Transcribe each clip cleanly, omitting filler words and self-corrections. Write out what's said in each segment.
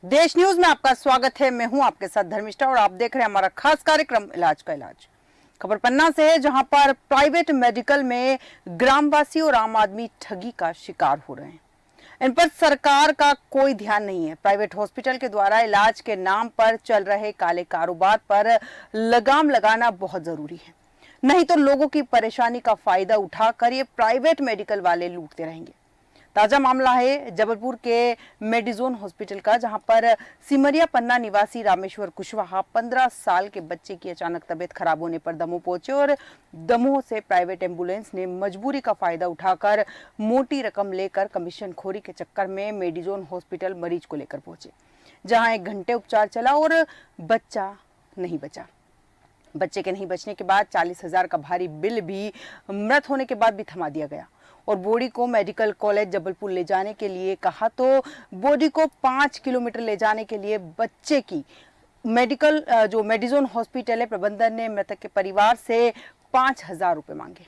देश न्यूज में आपका स्वागत है। मैं हूं आपके साथ धर्मिष्ठा और आप देख रहे हैं हमारा खास कार्यक्रम इलाज का इलाज। खबर पन्ना से है, जहां पर प्राइवेट मेडिकल में ग्रामवासी और आम आदमी ठगी का शिकार हो रहे हैं। इन पर सरकार का कोई ध्यान नहीं है। प्राइवेट हॉस्पिटल के द्वारा इलाज के नाम पर चल रहे काले कारोबार पर लगाम लगाना बहुत जरूरी है, नहीं तो लोगों की परेशानी का फायदा उठाकर ये प्राइवेट मेडिकल वाले लूटते रहेंगे। ताजा मामला है जबलपुर के मेडिजोन हॉस्पिटल का, जहां पर सिमरिया पन्ना निवासी रामेश्वर कुशवाहा 15 साल के बच्चे की अचानक तबीयत खराब होने पर दमोह पहुंचे और दमोह से प्राइवेट एम्बुलेंस ने मजबूरी का फायदा उठाकर मोटी रकम लेकर कमीशन खोरी के चक्कर में मेडिजोन हॉस्पिटल मरीज को लेकर पहुंचे, जहां 1 घंटे उपचार चला और बच्चा नहीं बचा। बच्चे के नहीं बचने के बाद 40,000 का भारी बिल भी मृत होने के बाद भी थमा दिया गया और बॉडी को मेडिकल कॉलेज जबलपुर ले जाने के लिए कहा तो बॉडी को 5 किलोमीटर ले जाने के लिए बच्चे की मेडिकल जो मेडिजोन हॉस्पिटल है प्रबंधन ने मृतक के परिवार से 5,000 रुपये मांगे।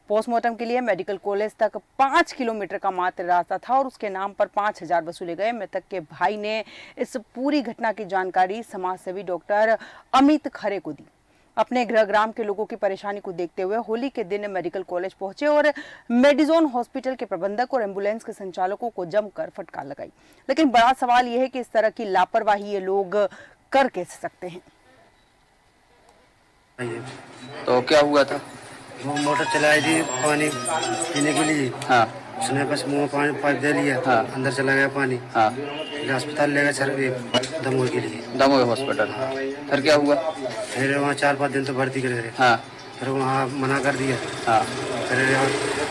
पोस्टमार्टम के लिए मेडिकल कॉलेज तक 5 किलोमीटर का मात्र रास्ता था और उसके नाम पर 5,000 वसूले गए। मृतक के भाई ने इस पूरी घटना की जानकारी समाजसेवी डॉक्टर अमित खरे को दी। अपने गृह ग्राम के लोगों की परेशानी को देखते हुए होली के दिन मेडिकल कॉलेज पहुंचे और मेडिजोन हॉस्पिटल के प्रबंधक और एम्बुलेंस के संचालकों को जमकर फटकार लगाई। लेकिन बड़ा सवाल यह है कि इस तरह की लापरवाही ये लोग कर कैसे सकते हैं। तो क्या हुआ था? वो मोटर चलाई थी पानी पीने के लिए। हाँ। उसने बस मुंह में पानी पाइप दे लिया। हाँ। अंदर चला गया पानी। हाँ। फिर अस्पताल ले गए सर दमोह के लिए। दमोह हॉस्पिटल। फिर क्या हुआ? फिर वहाँ 4-5 दिन तो भर्ती करे थे। हाँ। फिर वहाँ मना कर दिया। हाँ। फिर यहाँ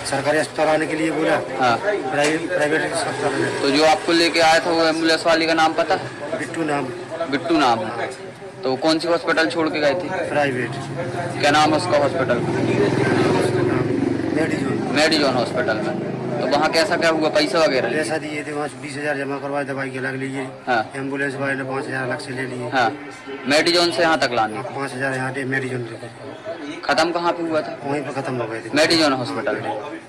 सरकारी अस्पताल आने के लिए बोला। हाँ। प्राइवेट अस्पताल। तो जो आपको लेके आया था वो एम्बुलेंस वाली का नाम पता? बिट्टू नाम। बिट्टू नाम है। तो कौन सी हॉस्पिटल छोड़ के गए थे? प्राइवेट। क्या नाम है उसका हॉस्पिटल? मेडिजोन हॉस्पिटल में। तो वहाँ कैसा क्या हुआ? पैसा वगैरह पैसा दिए थे, वहाँ 20,000 जमा करवाए, दवाई के अलग लिए। हाँ। एम्बुलेंस वाले ने 5,000 अलग से ले लिए। हाँ। मेडिजोन से यहाँ तक लाने 5,000 यहाँ मेडिजोन खत्म कहाँ पे हुआ था? वहीं पर खत्म हो गए थे मेडिजोन हॉस्पिटल में।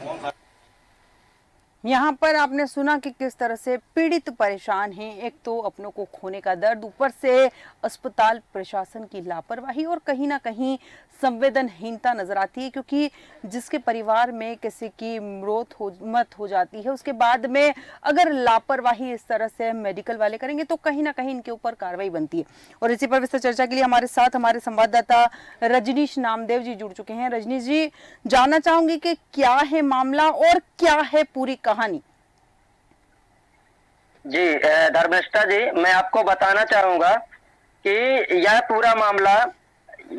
यहाँ पर आपने सुना कि किस तरह से पीड़ित परेशान हैं। एक तो अपनों को खोने का दर्द, ऊपर से अस्पताल प्रशासन की लापरवाही और कहीं ना कहीं संवेदनहीनता नजर आती है, क्योंकि जिसके परिवार में किसी की मौत हो जाती है, उसके बाद में अगर लापरवाही इस तरह से मेडिकल वाले करेंगे तो कहीं ना कहीं इनके ऊपर कार्रवाई बनती है। और इसी पर विस्तार चर्चा के लिए हमारे साथ हमारे संवाददाता रजनीश नामदेव जी जुड़ चुके हैं। रजनीश जी, जानना चाहूंगी कि क्या है मामला और क्या है पूरी कहानी? जी धर्मेष्ठा जी, मैं आपको बताना चाहूंगा कि यह पूरा मामला,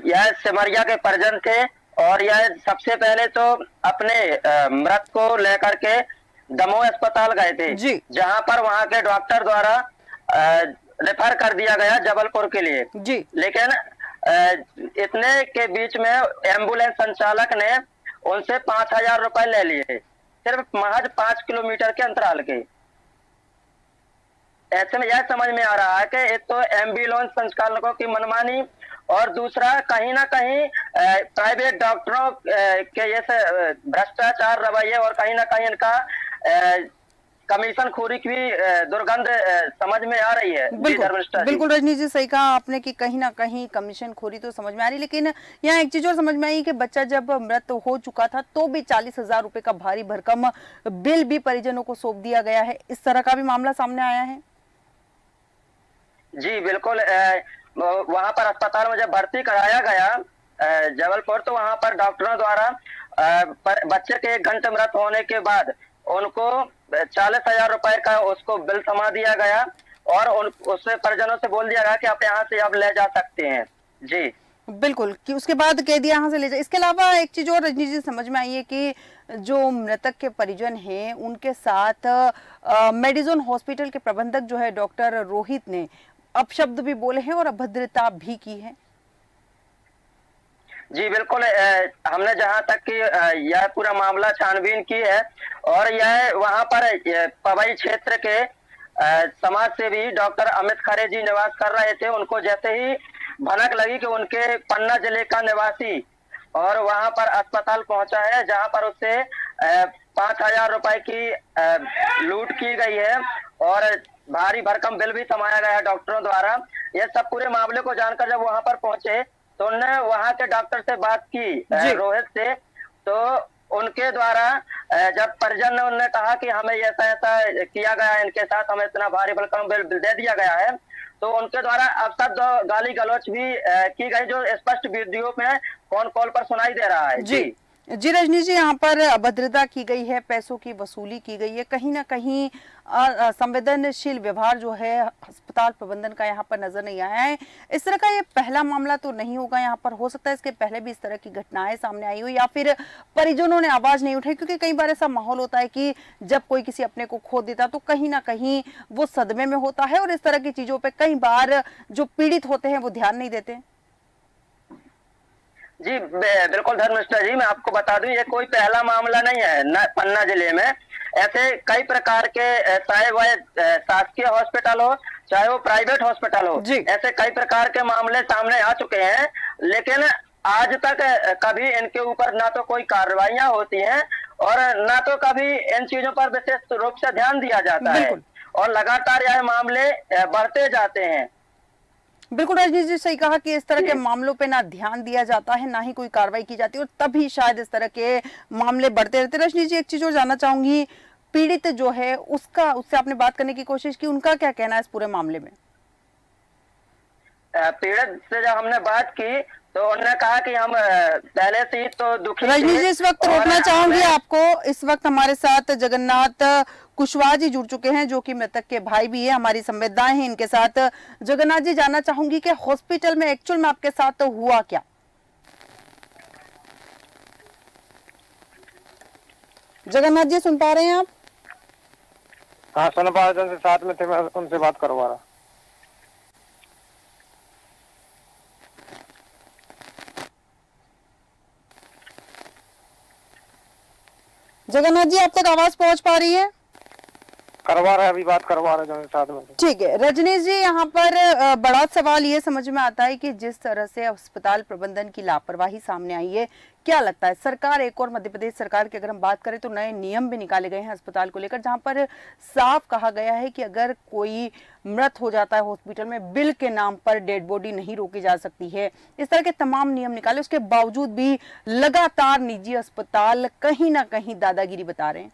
यह सिमरिया के परिजन थे और यह सबसे पहले तो अपने मृत को लेकर के दमोह अस्पताल गए थे, जहां पर वहां के डॉक्टर द्वारा रेफर कर दिया गया जबलपुर के लिए जी। लेकिन इतने के बीच में एम्बुलेंस संचालक ने उनसे 5,000 रुपए ले लिए, सिर्फ महज 5 किलोमीटर के अंतराल के। ऐसे में यह समझ में आ रहा है कि एक तो एम्बुलेंस संचालकों की मनमानी और दूसरा कहीं ना कहीं प्राइवेट डॉक्टरों के ये भ्रष्टाचार रवैये और कहीं ना कहीं इनका कमीशन खोरी की दुर्गंध समझ में आ रही है। बिल्कुल रजनी जी, सही कहा आपने कि कहीं ना कहीं कमीशन खोरी तो समझ में आ रही, लेकिन यहाँ एक चीज और समझ में आई कि बच्चा जब मृत हो चुका था तो भी 40,000 रुपए का भारी भरकम बिल भी परिजनों को सौंप दिया गया है। इस तरह का भी मामला सामने आया है? जी बिल्कुल। वहां पर अस्पताल में जब भर्ती कराया गया जबलपुर, तो वहां पर डॉक्टरों द्वारा बच्चे के 1 घंटे मृत होने के बाद उनको 40,000 रुपए का उसको बिल थमा दिया गया और उससे परिजनों से बोल दिया गया कि आप यहाँ से अब ले जा सकते हैं। जी बिल्कुल, कि उसके बाद कह दिया यहाँ से ले जाए। इसके अलावा एक चीज और रजनी जी समझ में आई है कि जो मृतक के परिजन हैं उनके साथ मेडिजोन हॉस्पिटल के प्रबंधक जो है डॉक्टर रोहित ने अपशब्द भी बोले हैं और अभद्रता भी की है। जी बिल्कुल। हमने जहां तक कि यह पूरा मामला छानबीन की है और यह वहां पर पवई क्षेत्र के समाज सेवी डॉक्टर अमित खरे जी निवास कर रहे थे। उनको जैसे ही भनक लगी कि उनके पन्ना जिले का निवासी और वहां पर अस्पताल पहुंचा है, जहां पर उससे 5,000 रुपए की लूट की गई है और भारी भरकम बिल भी थमाया गया है डॉक्टरों द्वारा। ये सब पूरे मामले को जानकर जब वहां पर पहुंचे तो उन्होंने वहां के डॉक्टर से बात की, रोहित से। तो उनके द्वारा जब परिजन ने उन्होंने कहा कि हमें ऐसा ऐसा किया गया है, इनके साथ हमें इतना भारी भरकम बिल दे दिया गया है, तो उनके द्वारा अब शब्द गाली गलौच भी की गई, जो स्पष्ट वीडियो में फोन कॉल पर सुनाई दे रहा है। जी रजनी जी, यहाँ पर अभद्रता की गई है, पैसों की वसूली की गई है, कहीं ना कहीं संवेदनशील व्यवहार जो है अस्पताल प्रबंधन का यहाँ पर नजर नहीं आया है। इस तरह का ये पहला मामला तो नहीं होगा, यहाँ पर हो सकता है इसके पहले भी इस तरह की घटनाएं सामने आई हो या फिर परिजनों ने आवाज नहीं उठाई, क्योंकि कई बार ऐसा माहौल होता है कि जब कोई किसी अपने को खो देता तो कहीं ना कहीं वो सदमे में होता है और इस तरह की चीजों पर कई बार जो पीड़ित होते हैं वो ध्यान नहीं देते। जी बिल्कुल धर्मिष्ठा जी, मैं आपको बता दूं ये कोई पहला मामला नहीं है। पन्ना जिले में ऐसे कई प्रकार के, चाहे वह शासकीय हॉस्पिटल हो चाहे वो प्राइवेट हॉस्पिटल हो, ऐसे कई प्रकार के मामले सामने आ चुके हैं, लेकिन आज तक कभी इनके ऊपर ना तो कोई कार्रवाइयां होती हैं और ना तो कभी इन चीजों पर विशेष रूप से ध्यान दिया जाता है और लगातार यह मामले बढ़ते जाते हैं। बिल्कुल रजनी जी, सही कहा कि इस तरह के मामलों पे ना ध्यान दिया जाता है, ना ही कोई कार्रवाई की जाती है और तभी शायद इस तरह के मामले बढ़ते रहते हैं। रजनी जी, एक चीज और जानना चाहूंगी, पीड़ित जो है उससे आपने बात करने की कोशिश की, उनका क्या कहना है इस पूरे मामले में? पीड़ित से जब हमने बात की तो उन्होंने कहा कि हम पहले से ही तो दुखी थे। रजनी जी, इस वक्त रोकना चाहूंगी आपको, इस वक्त हमारे साथ जगन्नाथ कुशवाहा जी जुड़ चुके हैं जो कि मृतक के भाई भी है, हमारी संवेदनाएं हैं इनके साथ। जगन्नाथ जी, जानना चाहूंगी कि हॉस्पिटल में एक्चुअल में आपके साथ तो हुआ क्या? जगन्नाथ जी, सुन पा रहे हैं आप? हाँ सुन पा रहे, साथ में थे, मैं उनसे बात करवा रहा। जगन्नाथ जी, आप तक आवाज पहुंच पा रही है? करवा रहे, अभी बात करवा रहे हैं साथ में। ठीक है रजनीश जी, यहाँ पर बड़ा सवाल ये समझ में आता है कि जिस तरह से अस्पताल प्रबंधन की लापरवाही सामने आई है, क्या लगता है सरकार, एक और मध्य प्रदेश सरकार की अगर हम बात करें तो नए नियम भी निकाले गए हैं अस्पताल को लेकर, जहां पर साफ कहा गया है कि अगर कोई मृत हो जाता है हॉस्पिटल में, बिल के नाम पर डेड बॉडी नहीं रोकी जा सकती है। इस तरह के तमाम नियम निकाले, उसके बावजूद भी लगातार निजी अस्पताल कहीं ना कहीं दादागिरी बता रहे हैं।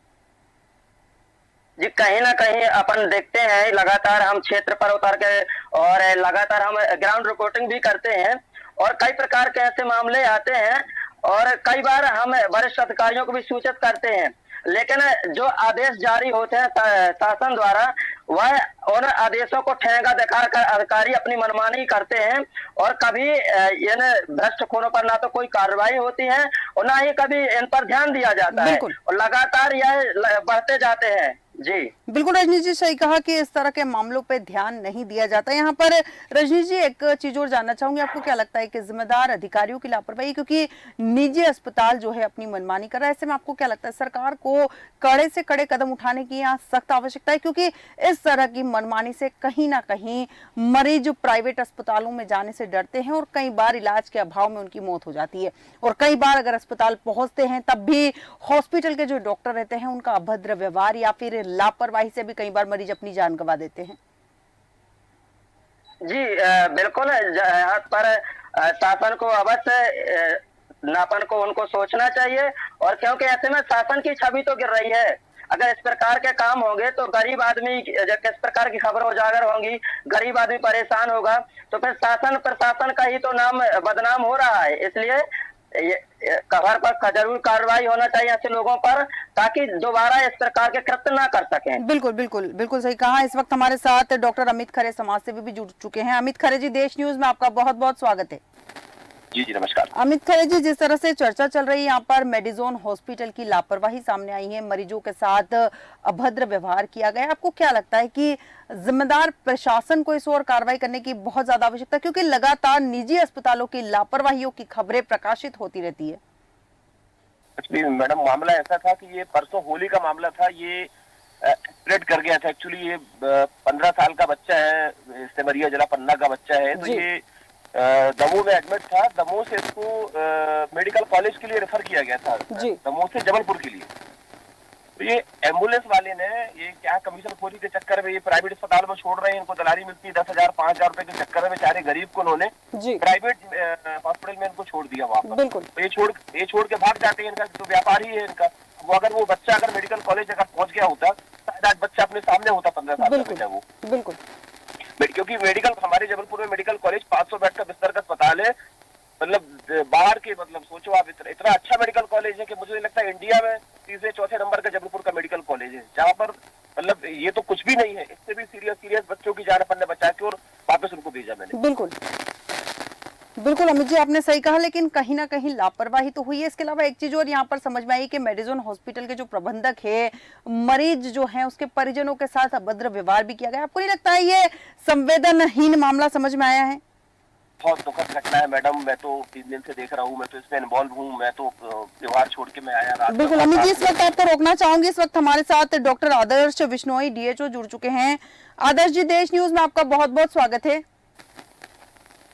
जी कहीं ना कहीं अपन देखते हैं, लगातार हम क्षेत्र पर उतर के और लगातार हम ग्राउंड रिपोर्टिंग भी करते हैं और कई प्रकार के ऐसे मामले आते हैं और कई बार हम वरिष्ठ अधिकारियों को भी सूचित करते हैं, लेकिन जो आदेश जारी होते हैं शासन द्वारा, वह उन आदेशों को ठेंगा दिखाकर अधिकारी अपनी मनमानी करते हैं और कभी इन भ्रष्ट खूनों पर ना तो कोई कार्रवाई होती है और ना ही कभी इन पर ध्यान दिया जाता है और लगातार यह बढ़ते जाते हैं। जी बिल्कुल रजनी जी, सही कहा कि इस तरह के मामलों पे ध्यान नहीं दिया जाता। यहाँ पर रजनी जी, एक चीज और जानना चाहूंगी, आपको क्या लगता है कि जिम्मेदार अधिकारियों की लापरवाही, क्योंकि निजी अस्पताल जो है अपनी मनमानी कर रहा है, ऐसे में आपको क्या लगता है सरकार को कड़े से कड़े कदम उठाने की यहाँ सख्त आवश्यकता है, क्योंकि इस तरह की मनमानी से कहीं ना कहीं मरीज प्राइवेट अस्पतालों में जाने से डरते हैं और कई बार इलाज के अभाव में उनकी मौत हो जाती है और कई बार अगर अस्पताल पहुंचते हैं तब भी हॉस्पिटल के जो डॉक्टर रहते हैं उनका अभद्र व्यवहार या फिर लापरवाही से भी कई बार मरीज अपनी जान गंवा देते हैं। जी बिल्कुल, यहाँ पर शासन को अवश्य नापन को उनको सोचना चाहिए और क्योंकि ऐसे में शासन की छवि तो गिर रही है। अगर इस प्रकार के काम होंगे तो गरीब आदमी, किस प्रकार की खबर उजागर होंगी, गरीब आदमी परेशान होगा, तो फिर शासन प्रशासन का ही तो नाम बदनाम हो रहा है। इसलिए कवर पर जरूर कार्रवाई होना चाहिए ऐसे लोगों पर, ताकि दोबारा इस प्रकार के कृत्य ना कर सकें। बिल्कुल बिल्कुल बिल्कुल सही कहा। इस वक्त हमारे साथ डॉक्टर अमित खरे समाज सेवी भी जुड़ चुके हैं। अमित खरे जी, देश न्यूज में आपका बहुत बहुत स्वागत है। जी नमस्कार। अमित खरे जी, जिस तरह से चर्चा चल रही है यहाँ पर मेडिजोन हॉस्पिटल की लापरवाही सामने आई है, मरीजों के साथ अभद्र व्यवहार किया गया, आपको क्या लगता है कि जिम्मेदार प्रशासन को इस ओर कार्रवाई करने की बहुत ज्यादा आवश्यकता है, क्योंकि लगातार निजी अस्पतालों की लापरवाहियों की खबरें प्रकाशित होती रहती है? एक्चुअली मैडम, मामला ऐसा था कि ये परसों होली का मामला था, ये स्प्रेड कर गया था। एक्चुअली ये 15 साल का बच्चा है, सेमरिया जिला पन्ना का बच्चा है, तो ये दमोह में एडमिट था। दमोह से इसको मेडिकल कॉलेज के लिए रेफर किया गया था, दमोह से जबलपुर के लिए। तो ये एम्बुलेंस वाले ने ये क्या कमीशन खोरी के चक्कर में ये प्राइवेट अस्पताल में छोड़ रहे हैं, इनको दलाली मिलती है 10,000 5,000 रुपए के चक्कर में बेचारे गरीब को उन्होंने प्राइवेट हॉस्पिटल में इनको छोड़ दिया वहाँ पर। तो ये छोड़ के भाग जाते हैं, इनका तो व्यापार ही है इनका। वो अगर वो बच्चा अगर मेडिकल कॉलेज अगर पहुंच गया होता शायद आज बच्चा अपने सामने होता 15 साल का बच्चा वो। बिल्कुल, क्योंकि मेडिकल हमारे जबलपुर में मेडिकल कॉलेज 500 बेड का बिस्तर का अस्पताल है, मतलब बाहर के मतलब सोचो आप इतना अच्छा मेडिकल कॉलेज है कि मुझे लगता है इंडिया में तीसरे चौथे नंबर का जबलपुर का मेडिकल कॉलेज है, जहाँ पर मतलब ये तो कुछ भी नहीं है, इससे भी सीरियस बच्चों की जान अपन ने बचा के और वापस उनको भेजा मैंने। बिल्कुल बिल्कुल अमित जी, आपने सही कहा, लेकिन कहीं ना कहीं लापरवाही तो हुई है। इसके अलावा एक चीज और यहाँ पर समझ में आई कि मेडिजोन हॉस्पिटल के जो प्रबंधक है, मरीज जो है उसके परिजनों के साथ अभद्र व्यवहार भी किया गया। आपको नहीं लगता है ये संवेदनहीन मामला समझ में आया है? बहुत दुखद घटना है मैडम, मैं तो 3 दिन से देख रहा हूँ, मैं तो इसमें इन्वॉल्व हूँ, मैं तो त्योहार छोड़ के मैं आया। बिल्कुल अमित जी, इस वक्त आपको रोकना चाहूंगी। इस वक्त हमारे साथ डॉक्टर आदर्श विश्नोई DHO जुड़ चुके हैं। आदर्श जी, देश न्यूज में आपका बहुत बहुत स्वागत है।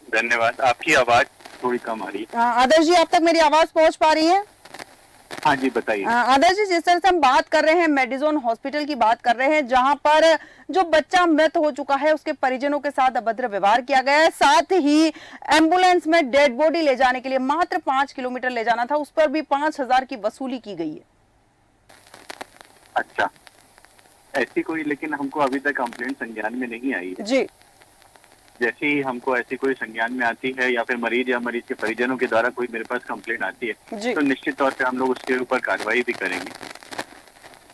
धन्यवाद। आपकी आवाज थोड़ी कम आ रही है। आदर्श जी, आप तक मेरी आवाज पहुंच पा रही है? हाँ जी, बताइए। आदर्श जी, जिस तरह से हम बात कर रहे हैं, मेडिजोन हॉस्पिटल की बात कर रहे हैं, जहां पर जो बच्चा मृत हो चुका है उसके परिजनों के साथ अभद्र व्यवहार किया गया है, साथ ही एम्बुलेंस में डेड बॉडी ले जाने के लिए मात्र 5 किलोमीटर ले जाना था, उस पर भी 5,000 की वसूली की गई है। अच्छा, ऐसी कोई, लेकिन हमको अभी तक कंप्लेंट संज्ञान में नहीं आई है जी। जैसे ही हमको ऐसी कोई संज्ञान में आती है या फिर मरीज या मरीज के परिजनों के द्वारा कोई मेरे पास कंप्लेंट आती है तो निश्चित तौर पे हम लोग उसके ऊपर कार्रवाई भी करेंगे।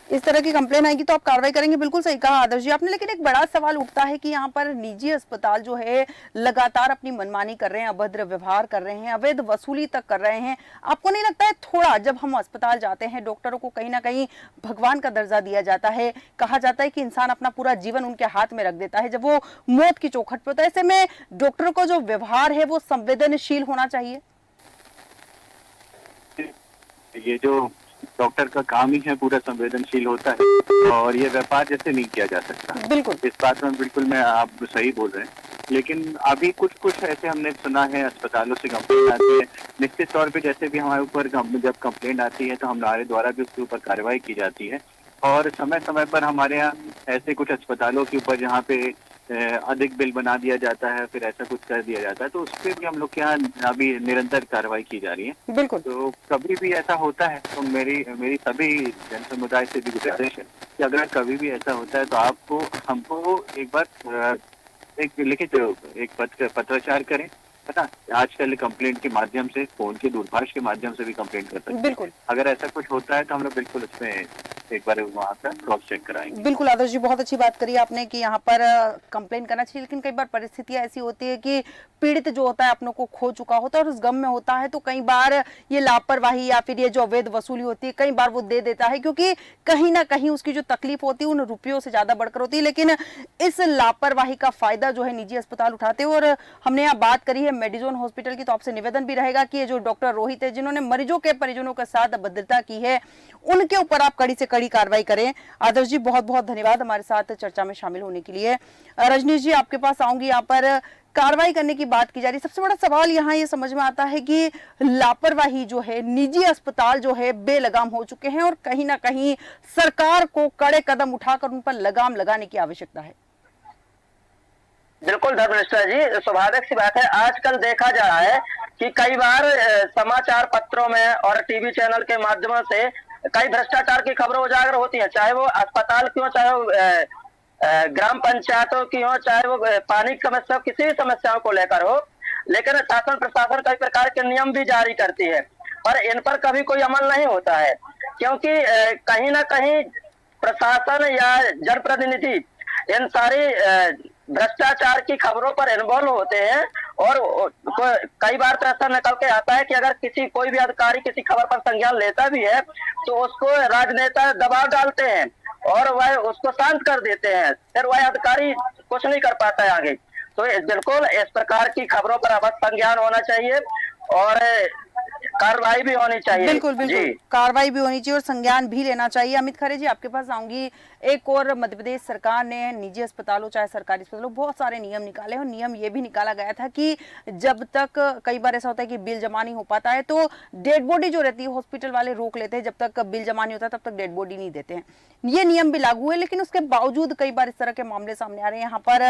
इस तरह की कंप्लेन आएगी तो आप कार्रवाई करेंगे। बिल्कुल सही कहा आदर्श जी आपने, लेकिन एक बड़ा सवाल उठता है कि यहाँ पर निजी अस्पताल जो है लगातार अपनी मनमानी कर रहे हैं, अभद्र व्यवहार कर रहे हैं, अवैध वसूली तक कर रहे हैं। आपको नहीं लगता है थोड़ा, जब हम अस्पताल जाते हैं डॉक्टरों को कहीं ना कहीं भगवान का दर्जा दिया जाता है, कहा जाता है कि इंसान अपना पूरा जीवन उनके हाथ में रख देता है जब वो मौत की चौखट पर होता है, ऐसे में डॉक्टरों को जो व्यवहार है वो संवेदनशील होना चाहिए। ये जो डॉक्टर का काम ही है पूरा संवेदनशील होता है और ये व्यापार जैसे नहीं किया जा सकता। बिल्कुल, इस बात में बिल्कुल मैं आप सही बोल रहे हैं, लेकिन अभी कुछ ऐसे हमने सुना है अस्पतालों से कंप्लेंट आती है। निश्चित तौर पे जैसे भी हमारे ऊपर जब कंप्लेंट आती है तो हमारे द्वारा भी उसके ऊपर कार्रवाई की जाती है और समय समय पर हमारे यहाँ ऐसे कुछ अस्पतालों के ऊपर जहाँ पे अधिक बिल बना दिया जाता है, फिर ऐसा कुछ कर दिया जाता है, तो उस पर भी हम लोग के यहाँ अभी निरंतर कार्रवाई की जा रही है। बिल्कुल। तो कभी भी ऐसा होता है तो मेरी सभी जन समुदाय से भी गुजारिश है कि अगर कभी भी ऐसा होता है तो हमको एक बार एक लिखित एक पत्राचार करें, पता आजकल कंप्लेंट के माध्यम से, फोन के दूरभाष के माध्यम से भी कंप्लेंट कर सकते हैं। बिल्कुल, अगर ऐसा कुछ होता है तो हम लोग बिल्कुल उसमें एक बार वहाँ पर क्रॉस चेक कराएंगे। बिल्कुल आदर्श जी, बहुत अच्छी बात करी आपने कि यहाँ पर कंप्लेन करना चाहिए, लेकिन कई बार परिस्थितियां ऐसी होती है कि पीड़ित जो होता है अपनों को खो चुका होता है और उस गम में होता है, तो कई बार ये लापरवाही या फिर ये जो अवैध वसूली होती है कई बार वो दे देता है, क्योंकि कहीं ना कहीं उसकी जो तकलीफ होती है उन रुपयों से ज्यादा बढ़कर होती है। लेकिन इस लापरवाही का फायदा जो है निजी अस्पताल उठाते हैं। और हमने यहाँ बात करी है मेडिजोन हॉस्पिटल की, तो आपसे निवेदन भी रहेगा कि ये जो डॉक्टर रोहित है जिन्होंने मरीजों के परिजनों के साथ अभद्रता की है, उनके ऊपर आप कड़ी से कड़ी कार्रवाई करें। आदर्श जी, बहुत बहुत धन्यवाद हमारे साथ चर्चा में शामिल होने के लिए। रजनीश जी, आपके पास आऊंगी। यहाँ पर कार्रवाई करने की बात की जा रही है, सबसे बड़ा सवाल यहाँ ये समझ में आता है कि लापरवाही जो है, निजी अस्पताल जो है बेलगाम हो चुके हैं और कहीं ना कहीं सरकार को कड़े कदम उठाकर उन पर लगाम लगाने की आवश्यकता है। बिल्कुल धर्मनिष्ठा जी, स्वाभाविक सी बात है। आजकल देखा जा रहा है कि कई बार समाचार पत्रों में और टीवी चैनल के माध्यमों से कई भ्रष्टाचार की खबरें उजागर होती हैं, चाहे वो अस्पताल की हो, चाहे वो ग्राम पंचायतों की हो, चाहे वो पानी की समस्या, किसी भी समस्याओं को लेकर हो। लेकिन शासन प्रशासन कई प्रकार के नियम भी जारी करती है और इन पर कभी कोई अमल नहीं होता है, क्योंकि कहीं ना कहीं प्रशासन या जनप्रतिनिधि इन सारी भ्रष्टाचार की खबरों पर इन्वॉल्व होते हैं और कई बार तो ऐसा निकल के आता है कि अगर कोई भी अधिकारी किसी खबर पर संज्ञान लेता भी है तो उसको राजनेता दबाव डालते हैं और वह उसको शांत कर देते हैं, फिर वह अधिकारी कुछ नहीं कर पाता है आगे। तो बिल्कुल इस प्रकार की खबरों पर अवश्य संज्ञान होना चाहिए और कार्रवाई भी होनी चाहिए। बिल्कुल बिल्कुल, जी। कार्रवाई भी होनी चाहिए और संज्ञान भी लेना चाहिए। अमित खरे जी, आपके पास आऊंगी। एक और मध्य प्रदेश सरकार ने निजी अस्पतालों चाहे सरकारी अस्पतालों बहुत सारे नियम निकाले और नियम ये भी निकाला गया था कि जब तक, कई बार ऐसा होता है कि बिल जमा नहीं हो पाता है तो डेड बॉडी जो रहती है हॉस्पिटल वाले रोक लेते हैं, जब तक बिल जमा नहीं होता तब तक डेड बॉडी नहीं देते हैं। ये नियम भी लागू है, लेकिन उसके बावजूद कई बार इस तरह के मामले सामने आ रहे हैं। यहाँ पर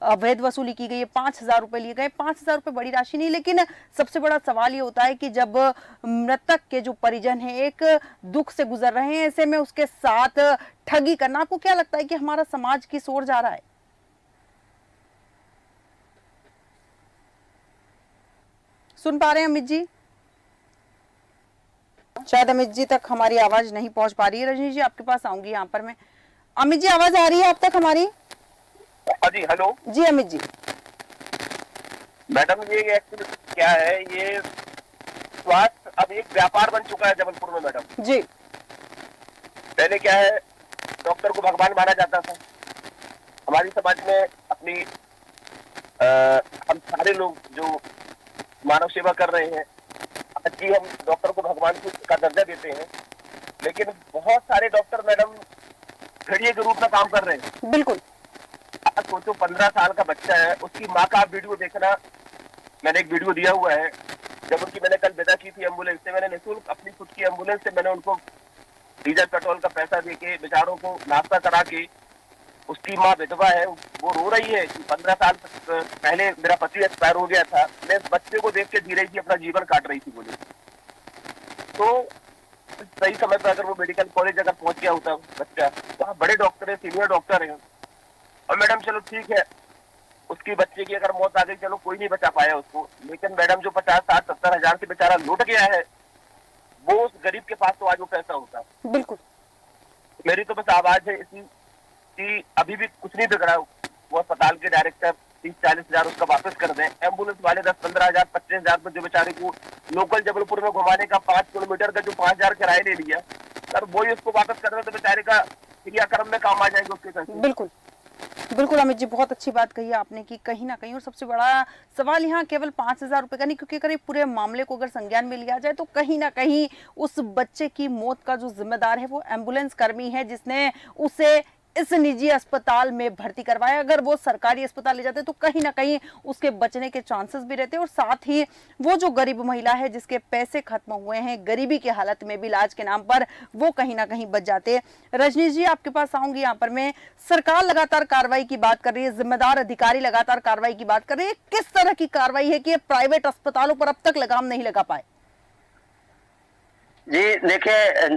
अवैध वसूली की गई है, 5,000 रुपए लिए गए। 5,000 रुपए बड़ी राशि नहीं, लेकिन सबसे बड़ा सवाल ये होता है कि जब मृतक के जो परिजन हैं एक दुख से गुजर रहे हैं, ऐसे में उसके साथ ठगी करना, आपको क्या लगता है कि हमारा समाज किस ओर जा रहा है? सुन पा रहे हैं अमित जी? शायद अमित जी तक हमारी आवाज नहीं पहुंच पा रही है। रजनी जी, आपके पास आऊंगी यहाँ पर मैं। अमित जी, आवाज आ रही है आप तक हमारी? जी हेलो जी अमित जी। मैडम, ये एक्चुअली क्या है, ये स्वास्थ्य अब एक व्यापार बन चुका है जबलपुर में मैडम जी। पहले क्या है, डॉक्टर को भगवान माना जाता था। हमारी समाज में अपनी हम सारे लोग जो मानव सेवा कर रहे हैं, आज भी हम डॉक्टर को भगवान का दर्जा देते हैं, लेकिन बहुत सारे डॉक्टर मैडम घड़िए के रूप में काम कर रहे हैं। बिल्कुल। आज सोचो 15 साल का बच्चा है, उसकी माँ का आप वीडियो देखना, मैंने एक वीडियो दिया हुआ है। जब उनकी मैंने कल विदा की थी एम्बुलेंस से, मैंने निःशुल्क अपनी खुद की एम्बुलेंस से मैंने उनको डीजल पेट्रोल का पैसा देके बेचारों को नाश्ता करा के, उसकी माँ विधवा है, वो रो रही है कि 15 साल पहले मेरा पति एक्सपायर हो गया था, मैं इस बच्चे को देख के जी रही थी, अपना जीवन काट रही थी बोले। तो सही समय पर अगर वो मेडिकल कॉलेज अगर पहुंच गया होता बच्चा, तो वहाँ बड़े डॉक्टर है, सीनियर डॉक्टर है, और मैडम चलो ठीक है, उसकी बच्चे की अगर मौत आ गई, चलो कोई नहीं बचा पाया उसको, लेकिन मैडम जो 50, 60, 70 हजार से बेचारा लूट गया है, वो उस गरीब के पास तो आज वो पैसा होता है। बिल्कुल। मेरी तो बस आवाज है इसी कि अभी भी कुछ नहीं बिगड़ा, वो अस्पताल के डायरेक्टर 30-40 हजार उसका वापस कर दें, एम्बुलेंस वाले 10-15 हजार 25 हजार में जो बेचारे को लोकल जबलपुर में घुमाने का 5 किलोमीटर का जो 5,000 किराया ले लिया सर, वही उसको वापस कर दे तो बेचारे का क्रियाक्रम में काम आ जाएंगे उसके पैसे। बिल्कुल बिल्कुल अमित जी, बहुत अच्छी बात कही आपने कि कहीं ना कहीं, और सबसे बड़ा सवाल यहाँ केवल 5,000 रुपए का नहीं, क्योंकि अगर पूरे मामले को अगर संज्ञान में लिया जाए तो कहीं ना कहीं उस बच्चे की मौत का जो जिम्मेदार है वो एम्बुलेंस कर्मी है, जिसने उसे इस निजी अस्पताल में भर्ती करवाया। अगर वो सरकारी अस्पताल ले जाते तो कहीं ना कहीं उसके बचने के चांसेस भी रहते, और साथ ही वो जो गरीब महिला है जिसके पैसे खत्म हुए हैं गरीबी की हालत में भी इलाज के नाम पर, वो कहीं ना कहीं बच जाते। रजनी जी, आपके पास आऊंगी यहाँ पर मैं। सरकार लगातार कार्रवाई की बात कर रही है, जिम्मेदार अधिकारी लगातार कार्रवाई की बात कर रहे हैं, किस तरह की कार्रवाई है कि प्राइवेट अस्पतालों पर अब तक लगाम नहीं लगा पाए? जी देखिए,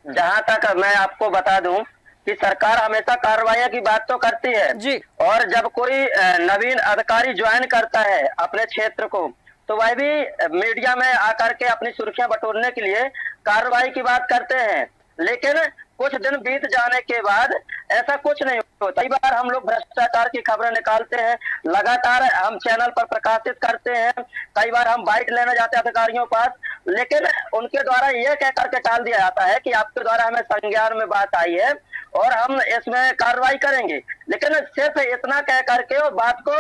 जहां तक मैं आपको बता दूं कि सरकार हमेशा कार्रवाई की बात तो करती है जी, और जब कोई नवीन अधिकारी ज्वाइन करता है अपने क्षेत्र को, तो वह भी मीडिया में आकर के अपनी सुर्खियां बटोरने के लिए कार्रवाई की बात करते हैं, लेकिन कुछ दिन बीत जाने के बाद ऐसा कुछ नहीं होता। कई बार हम लोग भ्रष्टाचार की खबरें निकालते हैं, लगातार हम चैनल पर प्रकाशित करते हैं, कई बार हम बाइट लेने जाते हैं अधिकारियों के पास, लेकिन उनके द्वारा यह कह करके टाल दिया जाता है कि आपके द्वारा हमें संज्ञान में बात आई है और हम इसमें कार्रवाई करेंगे, लेकिन सिर्फ इतना कह करके वो बात को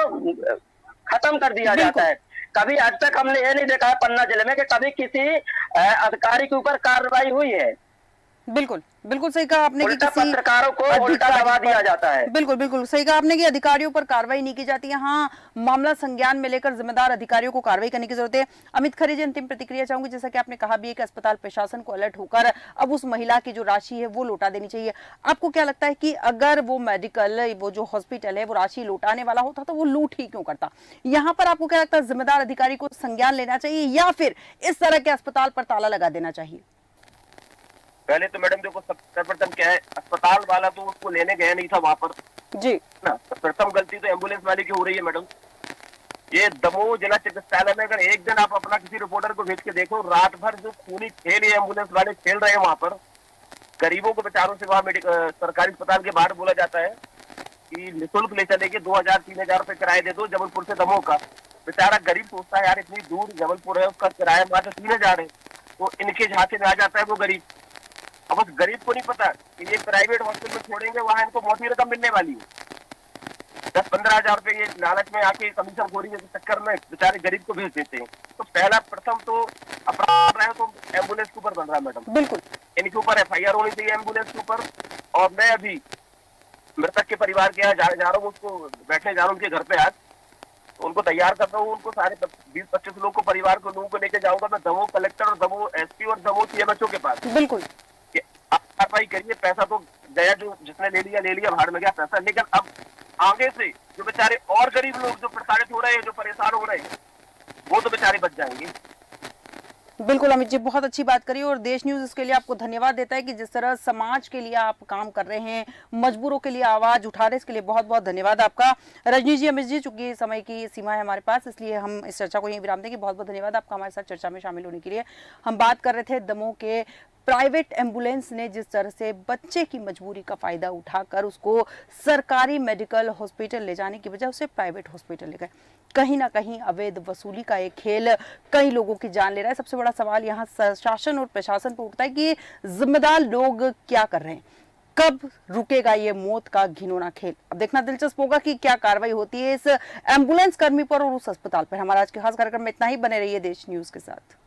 खत्म कर दिया जाता है। कभी आज तक हमने ये नहीं देखा है पन्ना जिले में कि कभी किसी अधिकारी के ऊपर कार्रवाई हुई है। बिल्कुल बिल्कुल सही कहा आपने कि उल्टा किसी पत्रकारों को उल्टा दबा दिया जाता है। बिल्कुल बिल्कुल सही कहा आपने कि अधिकारियों पर कार्रवाई नहीं की जाती है। हाँ, मामला संज्ञान में लेकर जिम्मेदार अधिकारियों को कार्रवाई करने की जरूरत है। अमित खरे जी, अंतिम प्रतिक्रिया चाहूंगी। जैसा कि आपने कहा भी है कि अस्पताल प्रशासन को अलर्ट होकर अब उस महिला की जो राशि है वो लौटा देनी चाहिए। आपको क्या लगता है कि अगर वो मेडिकल, वो जो हॉस्पिटल है वो राशि लौटाने वाला होता तो वो लूट ही क्यों करता? यहाँ पर आपको क्या लगता है, जिम्मेदार अधिकारी को संज्ञान लेना चाहिए या फिर इस तरह के अस्पताल पर ताला लगा देना चाहिए? पहले तो मैडम देखो, सर्वप्रथम क्या है, अस्पताल वाला तो उसको लेने गया नहीं था वहां पर जी ना, प्रथम गलती तो एम्बुलेंस वाले की हो रही है मैडम। ये दमोह जिला चिकित्सालय में अगर एक दिन आप अपना किसी रिपोर्टर को भेज के देखो, रात भर जो खूनी खेल ये एम्बुलेंस वाले खेल रहे हैं वहां पर, गरीबों को बेचारों से वहां सरकारी अस्पताल के बाहर बोला जाता है कि निःशुल्क ले चलेंगे, 2,000-3,000 रुपए किराया दे दो जबलपुर से दमोह का। बेचारा गरीब सोचता है यार इतनी दूर जबलपुर है, उसका किराया मात्र 3,000 है, तो इनके झांसे में आ जाता है वो गरीब। अब उस गरीब को नहीं पता कि ये प्राइवेट हॉस्पिटल में छोड़ेंगे, वहां इनको मोटी रकम मिलने वाली है। 10-15 हजार रुपए ये लालच में आके कमीशन खोरी के चक्कर में बेचारे गरीब को भेज देते हैं। तो पहला प्रथम तो अपराध रहा है तो एम्बुलेंस के ऊपर बन रहा है मैडम, बिल्कुल इनके ऊपर FIR होनी चाहिए एम्बुलेंस के ऊपर। और मैं अभी मृतक के परिवार के यहाँ जा रहा हूँ, उसको बैठने जा रहा हूँ उनके घर पे आज, तो उनको तैयार कर रहा हूँ, उनको सारे 20-25 लोगों को परिवार को लोगों को लेके जाऊंगा मैं दमोह कलेक्टर और दमोह SP और दमोह CMHO के पास। बिल्कुल आप कार्रवाई करिए, पैसा तो गया, जो जिसने ले लिया भाड़ में गया पैसा, लेकिन अब आगे से जो बेचारे और गरीब लोग जो प्रताड़ित हो रहे हैं, जो परेशान हो रहे हैं, वो तो बेचारे बच जाएंगे। बिल्कुल अमित जी, बहुत अच्छी बात करी और देश न्यूज इसके लिए आपको धन्यवाद देता है कि जिस तरह समाज के लिए आप काम कर रहे हैं, मजबूरों के लिए आवाज उठा रहे हैं, इसके लिए बहुत बहुत धन्यवाद आपका। रजनी जी, अमित जी, चूंकि समय की सीमा है हमारे पास, इसलिए हम इस चर्चा को यहीं विराम देंगे। बहुत बहुत धन्यवाद आपका हमारे साथ चर्चा में शामिल होने के लिए। हम बात कर रहे थे दमोह के प्राइवेट एम्बुलेंस ने जिस तरह से बच्चे की मजबूरी का फायदा उठाकर उसको सरकारी मेडिकल हॉस्पिटल ले जाने की बजाय उसे प्राइवेट हॉस्पिटल ले गए। कहीं ना कहीं अवैध वसूली का एक खेल कई लोगों की जान ले रहा है। सबसे बड़ा सवाल यहाँ शासन और प्रशासन पर उठता है कि जिम्मेदार लोग क्या कर रहे हैं, कब रुकेगा ये मौत का घिनौना खेल। अब देखना दिलचस्प होगा कि क्या कार्रवाई होती है इस एम्बुलेंस कर्मी पर और उस अस्पताल पर। हमारा आज के खास कार्यक्रम में इतना ही, बने रहिए देश न्यूज के साथ।